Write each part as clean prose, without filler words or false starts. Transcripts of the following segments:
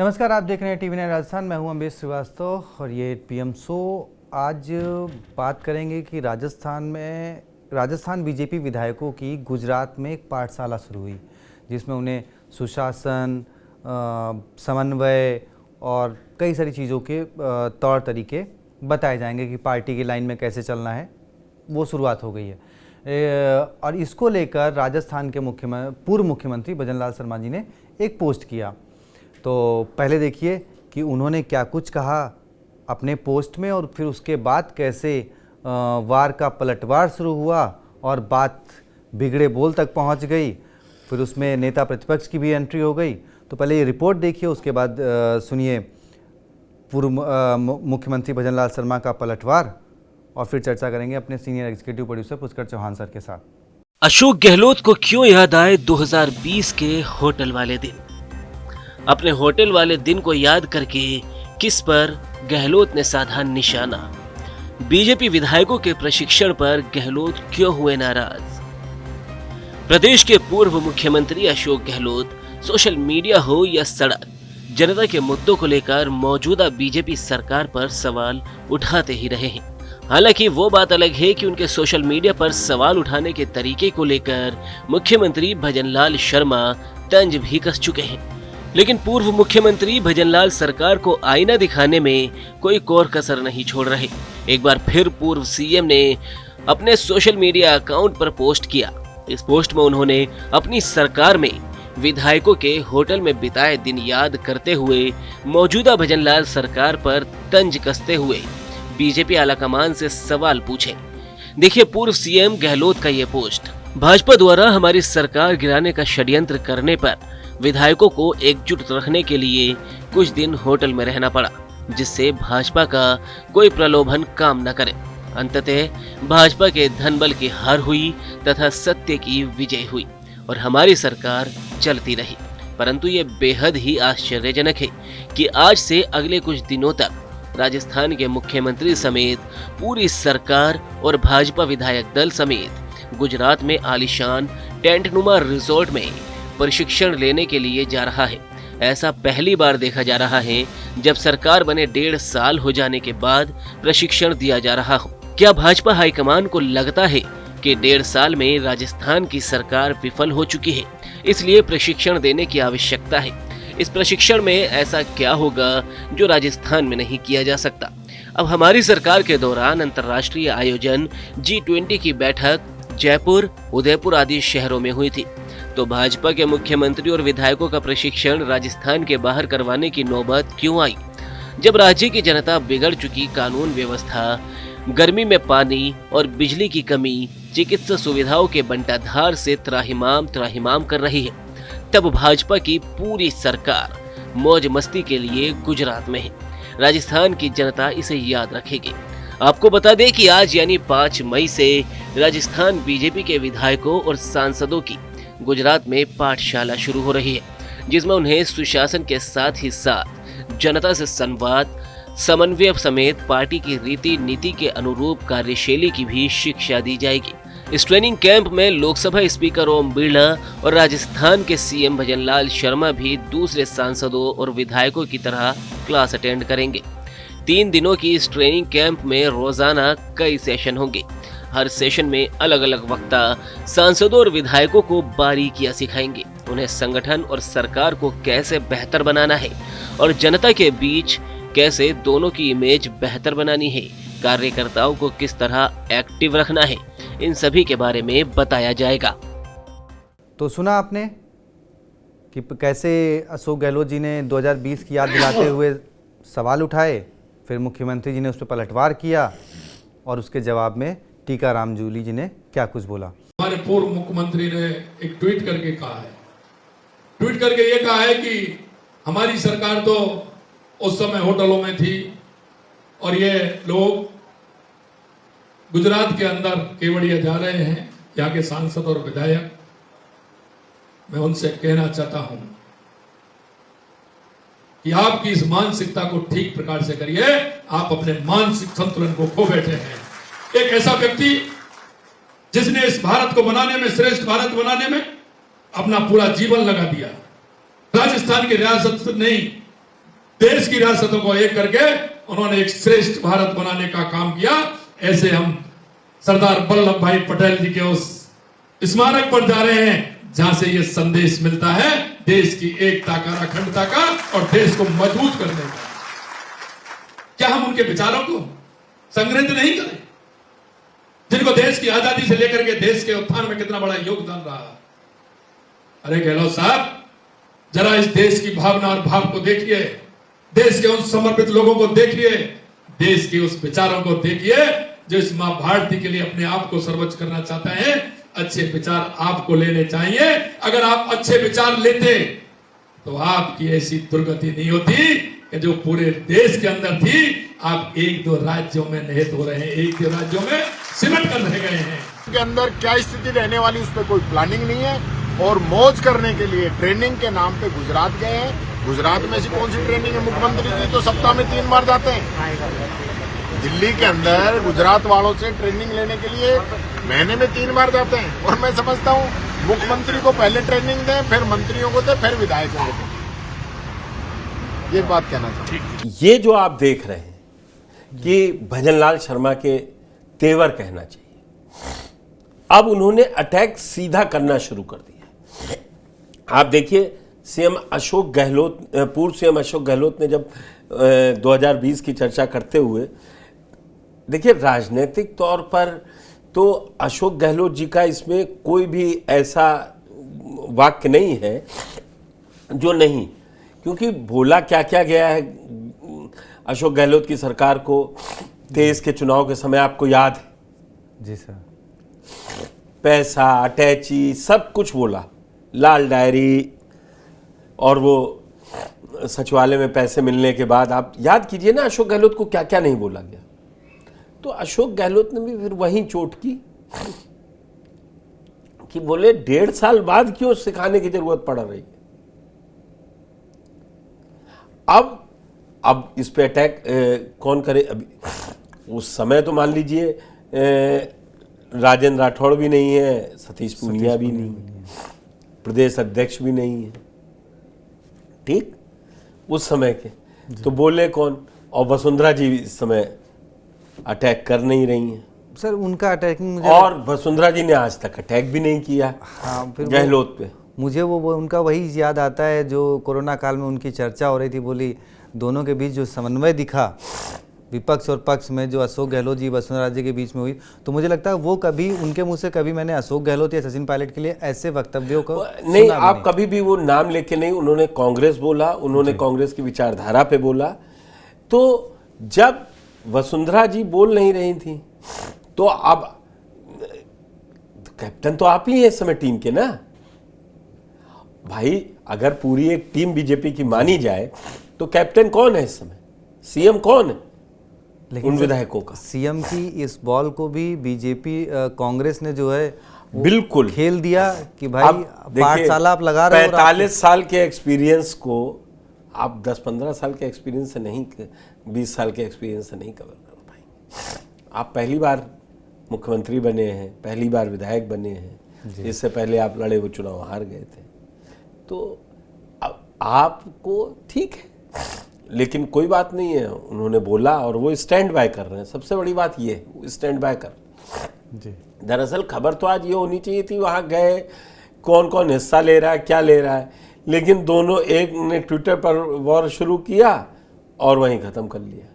नमस्कार, आप देख रहे हैं टीवी 9 राजस्थान। मैं हूं अमरीश श्रीवास्तव और ये पीएम शो। आज बात करेंगे कि राजस्थान बीजेपी विधायकों की गुजरात में एक पाठशाला शुरू हुई, जिसमें उन्हें सुशासन, समन्वय और कई सारी चीज़ों के तौर तरीके बताए जाएंगे कि पार्टी की लाइन में कैसे चलना है। वो शुरुआत हो गई है और इसको लेकर राजस्थान के पूर्व मुख्यमंत्री भजन लाल शर्मा जी ने एक पोस्ट किया। तो पहले देखिए कि उन्होंने क्या कुछ कहा अपने पोस्ट में और फिर उसके बाद कैसे वार का पलटवार शुरू हुआ और बात बिगड़े बोल तक पहुंच गई। फिर उसमें नेता प्रतिपक्ष की भी एंट्री हो गई। तो पहले ये रिपोर्ट देखिए, उसके बाद सुनिए पूर्व मुख्यमंत्री भजन लाल शर्मा का पलटवार और फिर चर्चा करेंगे अपने senior executive producer Pushkar Chauhan sir के साथ। अशोक गहलोत को क्यों याद आए 2020 के होटल वाले दिन। अपने होटल वाले दिन को याद करके किस पर गहलोत ने साधा निशाना। बीजेपी विधायकों के प्रशिक्षण पर गहलोत क्यों हुए नाराज। प्रदेश के पूर्व मुख्यमंत्री अशोक गहलोत सोशल मीडिया हो या सड़क, जनता के मुद्दों को लेकर मौजूदा बीजेपी सरकार पर सवाल उठाते ही रहे हैं। हालांकि वो बात अलग है कि उनके सोशल मीडिया पर सवाल उठाने के तरीके को लेकर मुख्यमंत्री भजनलाल शर्मा तंज भी कस चुके हैं। लेकिन पूर्व मुख्यमंत्री भजनलाल सरकार को आईना दिखाने में कोई कोर कसर नहीं छोड़ रहे। एक बार फिर पूर्व सीएम ने अपने सोशल मीडिया अकाउंट पर पोस्ट किया। इस पोस्ट में उन्होंने अपनी सरकार में विधायकों के होटल में बिताए दिन याद करते हुए मौजूदा भजनलाल सरकार पर तंज कसते हुए बीजेपी आलाकमान से सवाल पूछे। देखिए पूर्व सीएम गहलोत का ये पोस्ट। भाजपा द्वारा हमारी सरकार गिराने का षड्यंत्र करने पर विधायकों को एकजुट रखने के लिए कुछ दिन होटल में रहना पड़ा, जिससे भाजपा का कोई प्रलोभन काम न करे। अंततः भाजपा के धनबल की हार हुई तथा सत्य की विजय हुई और हमारी सरकार चलती रही। परंतु ये बेहद ही आश्चर्यजनक है कि आज से अगले कुछ दिनों तक राजस्थान के मुख्यमंत्री समेत पूरी सरकार और भाजपा विधायक दल समेत गुजरात में आलीशान टेंटनुमा रिजॉर्ट में प्रशिक्षण लेने के लिए जा रहा है। ऐसा पहली बार देखा जा रहा है जब सरकार बने 1.5 साल हो जाने के बाद प्रशिक्षण दिया जा रहा हो। क्या भाजपा हाईकमान को लगता है कि 1.5 साल में राजस्थान की सरकार विफल हो चुकी है, इसलिए प्रशिक्षण देने की आवश्यकता है। इस प्रशिक्षण में ऐसा क्या होगा जो राजस्थान में नहीं किया जा सकता। अब हमारी सरकार के दौरान अंतर्राष्ट्रीय आयोजन G20 की बैठक जयपुर, उदयपुर आदि शहरों में हुई थी, तो भाजपा के मुख्यमंत्री और विधायकों का प्रशिक्षण राजस्थान के बाहर करवाने की नौबत क्यों आई, जब राज्य की जनता बिगड़ चुकी कानून व्यवस्था, गर्मी में पानी और बिजली की कमी, चिकित्सा सुविधाओं के बंटाधार से त्राहिमाम कर रही है। तब भाजपा की पूरी सरकार मौज मस्ती के लिए गुजरात में है। राजस्थान की जनता इसे याद रखेगी। आपको बता दें कि आज यानी 5 मई से राजस्थान बीजेपी के विधायकों और सांसदों की गुजरात में पाठशाला शुरू हो रही है, जिसमें उन्हें सुशासन के साथ ही साथ जनता से संवाद, समन्वय समेत पार्टी की रीति नीति के अनुरूप कार्यशैली की भी शिक्षा दी जाएगी। इस ट्रेनिंग कैंप में लोकसभा स्पीकर ओम बिरला और राजस्थान के सीएम भजनलाल शर्मा भी दूसरे सांसदों और विधायकों की तरह क्लास अटेंड करेंगे। 3 दिनों की इस ट्रेनिंग कैंप में रोजाना कई सेशन होंगे। हर सेशन में अलग अलग वक्ता सांसदों और विधायकों को बारीकियां सिखाएंगे। उन्हें संगठन और सरकार को कैसे बेहतर बनाना है और जनता के बीच कैसे दोनों की इमेज बेहतर बनानी है, कार्यकर्ताओं को किस तरह एक्टिव रखना है, इन सभी के बारे में बताया जाएगा। तो सुना आपने कि कैसे अशोक गहलोत जी ने 2020 की याद दिलाते हुए सवाल उठाए, फिर मुख्यमंत्री जी ने उस पर पलटवार किया और उसके जवाब में टीकाराम जूली जी ने क्या कुछ बोला। हमारे पूर्व मुख्यमंत्री ने एक ट्वीट करके कहा है, ट्वीट करके ये कहा है कि हमारी सरकार तो उस समय होटलों में थी और ये लोग गुजरात के अंदर केवड़िया जा रहे हैं। यहाँ के सांसद और विधायक, मैं उनसे कहना चाहता हूं कि आपकी इस मानसिकता को ठीक प्रकार से करिए। आप अपने मानसिक संतुलन को खो बैठे हैं। एक ऐसा व्यक्ति जिसने इस भारत को बनाने में, श्रेष्ठ भारत बनाने में अपना पूरा जीवन लगा दिया। राजस्थान की रियासत नहीं, देश की रियासतों को एक करके उन्होंने एक श्रेष्ठ भारत बनाने का काम किया। ऐसे हम सरदार वल्लभ भाई पटेल जी के उस स्मारक पर जा रहे हैं जहां से यह संदेश मिलता है देश की एकता का, अखंडता का और देश को मजबूत करने का। क्या हम उनके विचारों को संग्रहित नहीं करें, जिनको देश की आजादी से लेकर के देश के उत्थान में कितना बड़ा योगदान रहा। अरे गहलोत साहब, जरा इस देश की भावना और भाव को देखिए, देश के उन समर्पित लोगों को देखिए, देश के उस विचारों को देखिए जो इस मां भारती के लिए अपने आप को सर्वोच्च करना चाहते हैं। अच्छे विचार आपको लेने चाहिए। अगर आप अच्छे विचार लेते तो आपकी ऐसी दुर्गति नहीं होती कि जो पूरे देश के अंदर थी। आप एक दो राज्यों में निहित हो रहे हैं, एक दो राज्यों में सिमट कर रह गए हैं। के अंदर क्या स्थिति रहने वाली उस पर कोई प्लानिंग नहीं है और मौज करने के लिए ट्रेनिंग के नाम पे गुजरात गए हैं। गुजरात में ऐसी कौन सी ट्रेनिंग है? मुख्यमंत्री जी तो सप्ताह में 3 बार जाते हैं। दिल्ली के अंदर गुजरात वालों से ट्रेनिंग लेने के लिए महीने में 3 बार जाते हैं। और मैं समझता हूँ मुख्यमंत्री को पहले ट्रेनिंग दें, फिर मंत्रियों को दें, फिर विधायकों को दें। ये बात कहना चाहता हूँ। ये जो आप देख रहे हैं कि भजनलाल शर्मा के तेवर कहना चाहिए, अब उन्होंने अटैक सीधा करना शुरू कर दिया। आप देखिए सीएम अशोक गहलोत, पूर्व सीएम अशोक गहलोत ने जब 2020 की चर्चा करते हुए, देखिए राजनीतिक तौर पर तो अशोक गहलोत जी का इसमें कोई भी ऐसा वाक्य नहीं है जो नहीं, क्योंकि बोला क्या क्या गया है अशोक गहलोत की सरकार को 23 के चुनाव के समय, आपको याद है? जी सर। पैसा, अटैची, सब कुछ बोला, लाल डायरी, और वो सचिवालय में पैसे मिलने के बाद आप याद कीजिए ना अशोक गहलोत को क्या क्या नहीं बोला गया। तो अशोक गहलोत ने भी फिर वहीं चोट की कि बोले 1.5 साल बाद क्यों सिखाने की जरूरत पड़ रही है। अब इस पे अटैक कौन करे? अभी उस समय तो मान लीजिए राजेंद्र राठौड़ भी नहीं है, सतीश पूनिया भी नहीं है, प्रदेश अध्यक्ष भी नहीं है, ठीक उस समय के। तो बोले कौन? और वसुंधरा जी इस समय अटैक कर नहीं रही हैं सर। उनका अटैकिंग मुझे, और वसुंधरा जी ने आज तक अटैक भी नहीं किया हाँ, फिर गहलोत पे। मुझे वो उनका वही याद आता है जो कोरोना काल में उनकी चर्चा हो रही थी, बोली दोनों के बीच जो समन्वय दिखा विपक्ष और पक्ष में, जो अशोक गहलोत जी वसुंधरा जी के बीच में हुई, तो मुझे लगता है वो कभी उनके मुंह से कभी मैंने अशोक गहलोत या सचिन पायलट के लिए ऐसे वक्तव्यों को नहीं, आप कभी भी वो नाम लेके नहीं। उन्होंने कांग्रेस बोला, उन्होंने कांग्रेस की विचारधारा पे बोला। तो जब वसुंधरा जी बोल नहीं रही थी तो अब कैप्टन तो आप ही हैं इस समय टीम के ना भाई। अगर पूरी एक टीम बीजेपी की मानी जाए तो कैप्टन कौन है इस समय? सीएम कौन है? लेकिन उन विधायकों का। सीएम की इस बॉल को भी बीजेपी कांग्रेस ने जो है बिल्कुल खेल दिया कि भाई पाठशाला आप लगा रहे हो। 45 साल के एक्सपीरियंस को आप 10-15 साल के एक्सपीरियंस से नहीं, 20 साल के एक्सपीरियंस से नहीं कवर कर पाएंगे। आप पहली बार मुख्यमंत्री बने हैं, पहली बार विधायक बने हैं, इससे पहले आप लड़े वो चुनाव हार गए थे। तो आपको ठीक है, लेकिन कोई बात नहीं है, उन्होंने बोला और वो स्टैंड बाय कर रहे हैं। सबसे बड़ी बात ये है, स्टैंड बाय कर जी। दरअसल खबर तो आज ये होनी चाहिए थी वहाँ गए कौन कौन हिस्सा ले रहा है, क्या ले रहा है, लेकिन दोनों, एक ने ट्विटर पर वॉर शुरू किया और वहीं ख़त्म कर लिया।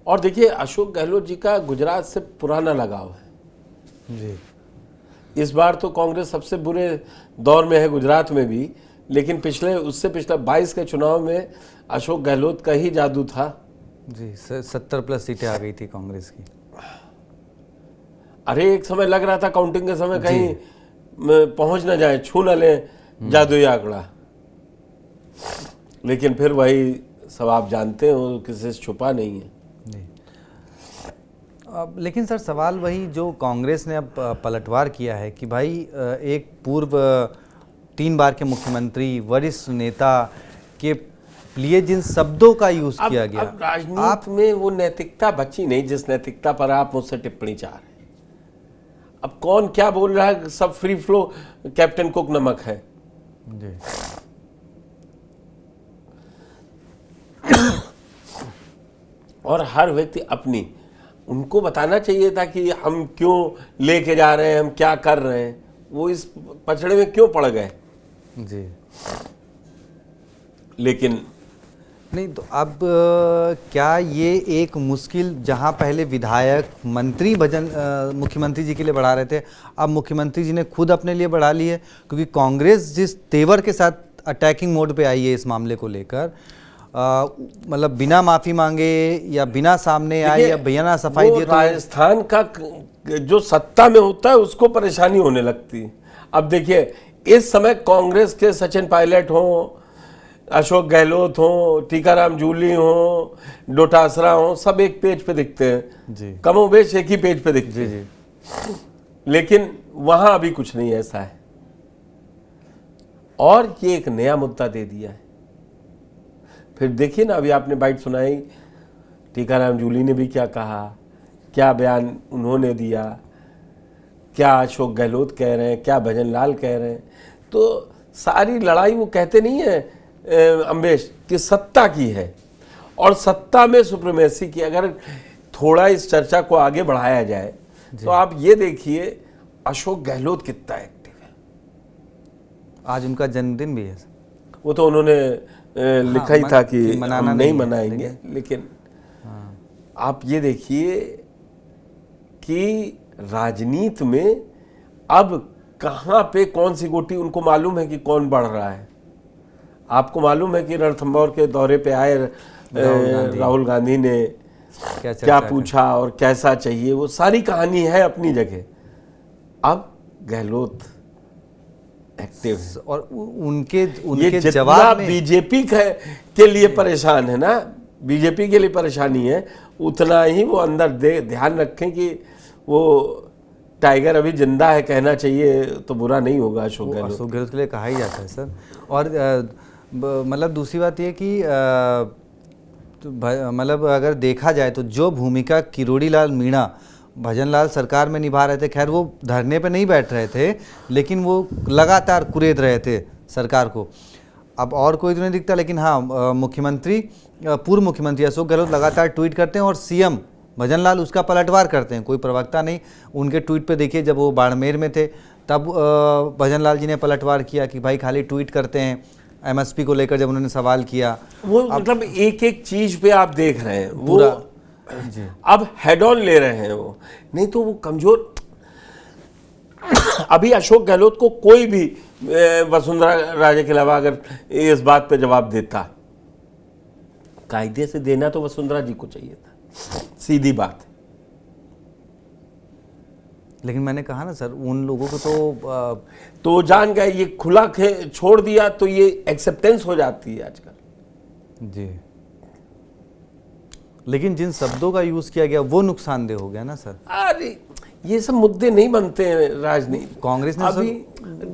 और देखिए अशोक गहलोत जी का गुजरात से पुराना लगाव है जी। इस बार तो कांग्रेस सबसे बुरे दौर में है गुजरात में भी, लेकिन उससे पिछले 22 के चुनाव में अशोक गहलोत का ही जादू था जी। 70+ सीटें आ गई थी कांग्रेस की। अरे एक समय लग रहा था काउंटिंग के समय कहीं पहुंच ना जाए, छू ना ले जादुई आंकड़ा, लेकिन फिर वही सब आप जानते हो, किसी से छुपा नहीं है। लेकिन सर सवाल वही जो कांग्रेस ने अब पलटवार किया है कि भाई एक पूर्व 3 बार के मुख्यमंत्री, वरिष्ठ नेता के लिए जिन शब्दों का यूज किया गया, अब राजनीति में वो नैतिकता बची नहीं जिस नैतिकता पर आप मुझसे टिप्पणी चाह रहे हैं। अब कौन क्या बोल रहा है, सब फ्री फ्लो कैप्टन कुक नमक है जी। और हर व्यक्ति अपनी, उनको बताना चाहिए था कि हम क्यों लेके जा रहे हैं, हम क्या कर रहे हैं, वो इस पचड़े में क्यों पड़ गए। जी, लेकिन नहीं तो अब क्या ये एक मुश्किल, जहाँ पहले विधायक मंत्री मुख्यमंत्री जी के लिए बढ़ा रहे थे, अब मुख्यमंत्री जी ने खुद अपने लिए बढ़ा ली है, क्योंकि कांग्रेस जिस तेवर के साथ अटैकिंग मोड पे आई है इस मामले को लेकर, मतलब बिना माफी मांगे या बिना सामने आए या बिना सफाई दिए, तो राजस्थान का जो सत्ता में होता है उसको परेशानी होने लगती है। अब देखिए, इस समय कांग्रेस के सचिन पायलट हो, अशोक गहलोत हो, टीकाराम जूली हो, डोटासरा हो, सब एक पेज पे दिखते हैं जी, कमोबेश एक ही पेज पे दिखते जी, हैं। लेकिन वहां अभी कुछ नहीं ऐसा है, और ये एक नया मुद्दा दे दिया है। फिर देखिए ना, अभी आपने बाइट सुनाई, टीकाराम जूली ने भी क्या कहा, क्या बयान उन्होंने दिया, क्या अशोक गहलोत कह रहे हैं, क्या भजन लाल कह रहे हैं। तो सारी लड़ाई वो कहते नहीं है अम्बेश कि सत्ता की है, और सत्ता में सुप्रीमेसी की। अगर थोड़ा इस चर्चा को आगे बढ़ाया जाए तो आप ये देखिए अशोक गहलोत कितना एक्टिव है। आज उनका जन्मदिन भी है। वो तो उन्होंने लिखा ही था कि मनाना हम नहीं मनाएंगे, लेकिन आप ये देखिए कि राजनीति में अब कहाँ पे कौन सी गोटी, उनको मालूम है कि कौन बढ़ रहा है। आपको मालूम है कि रणथंभौर के दौरे पे आए राहुल गांधी ने क्या पूछा और कैसा चाहिए, वो सारी कहानी है अपनी जगह। अब गहलोत एक्टिव है, और उनके ये जवाब में बीजेपी के लिए परेशान है ना, बीजेपी के लिए परेशानी है, उतना ही वो अंदर ध्यान रखें कि वो टाइगर अभी जिंदा है, कहना चाहिए तो बुरा नहीं होगा अशोक गहलोत के लिए कहा ही जाता है सर। और मतलब दूसरी बात ये कि मतलब अगर देखा जाए तो जो भूमिका किरोड़ी लाल मीणा भजन लाल सरकार में निभा रहे थे, खैर वो धरने पे नहीं बैठ रहे थे, लेकिन वो लगातार कुरेद रहे थे सरकार को। अब और कोई तो नहीं दिखता, लेकिन हाँ, पूर्व मुख्यमंत्री अशोक गहलोत लगातार ट्वीट करते हैं और सीएम भजन लाल उसका पलटवार करते हैं। कोई प्रवक्ता नहीं, उनके ट्वीट पे देखिए, जब वो बाड़मेर में थे तब भजन लाल जी ने पलटवार किया कि भाई खाली ट्वीट करते हैं। एमएसपी को लेकर जब उन्होंने सवाल किया, वो मतलब एक एक चीज पे आप देख रहे हैं वो अब हेड ऑन ले रहे हैं वो, नहीं तो वो कमजोर। अभी अशोक गहलोत को कोई भी वसुंधरा राजे के अलावा अगर इस बात पे जवाब देता, कायदे से देना तो वसुंधरा जी को चाहिए था, सीधी बात। लेकिन मैंने कहा ना सर, उन लोगों को तो जान गए, ये खुला छोड़ दिया तो ये एक्सेप्टेंस हो जाती है आजकल जी। लेकिन जिन शब्दों का यूज किया गया वो नुकसानदेह हो गया ना सर। अरे ये सब मुद्दे नहीं बनते हैं राजनीति। कांग्रेस ने अभी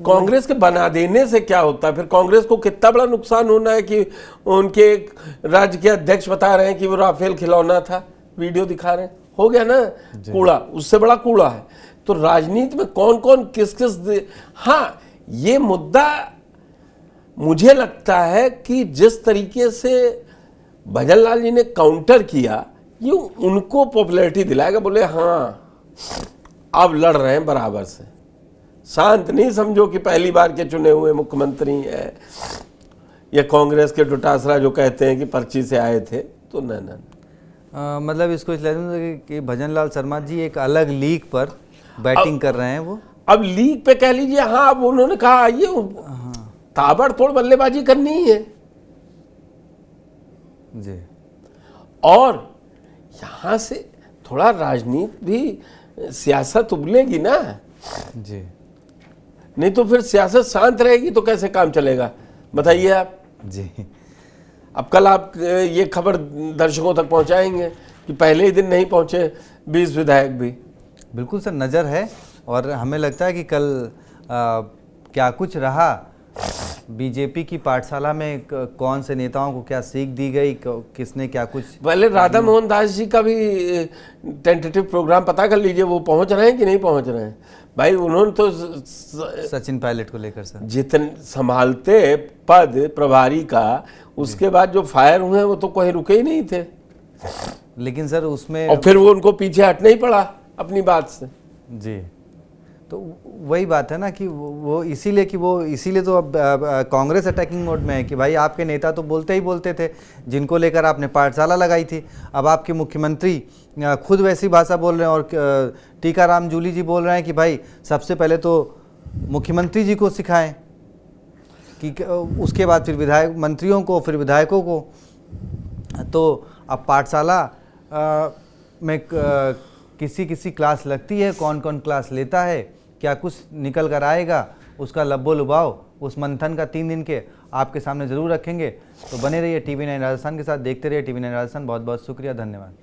कांग्रेस के बना देने से क्या होता है, फिर कांग्रेस को कितना बड़ा नुकसान होना है कि उनके एक राज्य के अध्यक्ष बता रहे हैं कि वो राफेल खिलौना था, वीडियो दिखा रहे हैं, हो गया ना कूड़ा, उससे बड़ा कूड़ा है। तो राजनीति में कौन कौन किस किस हाँ, ये मुद्दा मुझे लगता है कि जिस तरीके से भजन लाल जी ने काउंटर किया, ये उनको पॉपुलैरिटी दिलाएगा, बोले हाँ अब लड़ रहे हैं बराबर से, शांत नहीं समझो कि पहली बार के चुने हुए मुख्यमंत्री हैं या कांग्रेस के डोटासरा जो कहते हैं कि पर्ची से आए थे, तो न मतलब इसको इसलिए कि भजन लाल शर्मा जी एक अलग लीग पर बैटिंग कर रहे हैं वो। अब लीग पे कह लीजिए, हाँ अब उन्होंने कहा आइए ताबड़तोड़ बल्लेबाजी करनी ही है जी। और यहां से थोड़ा राजनीति भी, सियासत उबलेगी ना जी, नहीं तो फिर सियासत शांत रहेगी तो कैसे काम चलेगा, बताइए आप जी। अब कल आप ये खबर दर्शकों तक पहुंचाएंगे कि पहले ही दिन नहीं पहुंचे 20 विधायक भी। बिल्कुल सर, नज़र है, और हमें लगता है कि कल क्या कुछ रहा, बीजेपी की पाठशाला में कौन से नेताओं को क्या सीख दी गई, किसने क्या कुछ। पहले राधा मोहन दास जी का भी टेंटेटिव प्रोग्राम पता कर लीजिए, वो पहुंच रहे हैं कि नहीं पहुंच रहे हैं। भाई उन्होंने तो सचिन पायलट को लेकर सर जितने संभालते पद प्रभारी का, उसके बाद जो फायर हुए वो तो कोई रुके ही नहीं थे। लेकिन सर उसमें और फिर वो उनको पीछे हटना ही पड़ा अपनी बात से। जी, तो वही बात है ना कि वो इसीलिए तो अब कांग्रेस अटैकिंग मोड में है कि भाई आपके नेता तो बोलते ही बोलते थे, जिनको लेकर आपने पाठशाला लगाई थी, अब आपके मुख्यमंत्री खुद वैसी भाषा बोल रहे हैं और टीकाराम जूली जी बोल रहे हैं कि भाई सबसे पहले तो मुख्यमंत्री जी को सिखाएं, कि उसके बाद फिर विधायक मंत्रियों को, फिर विधायकों को। तो अब पाठशाला में किसी क्लास लगती है, कौन कौन क्लास लेता है, क्या कुछ निकल कर आएगा, उसका लब्बो लुभाव उस मंथन का 3 दिन के आपके सामने ज़रूर रखेंगे। तो बने रहिए TV9 राजस्थान के साथ, देखते रहिए TV9 राजस्थान। बहुत बहुत शुक्रिया, धन्यवाद।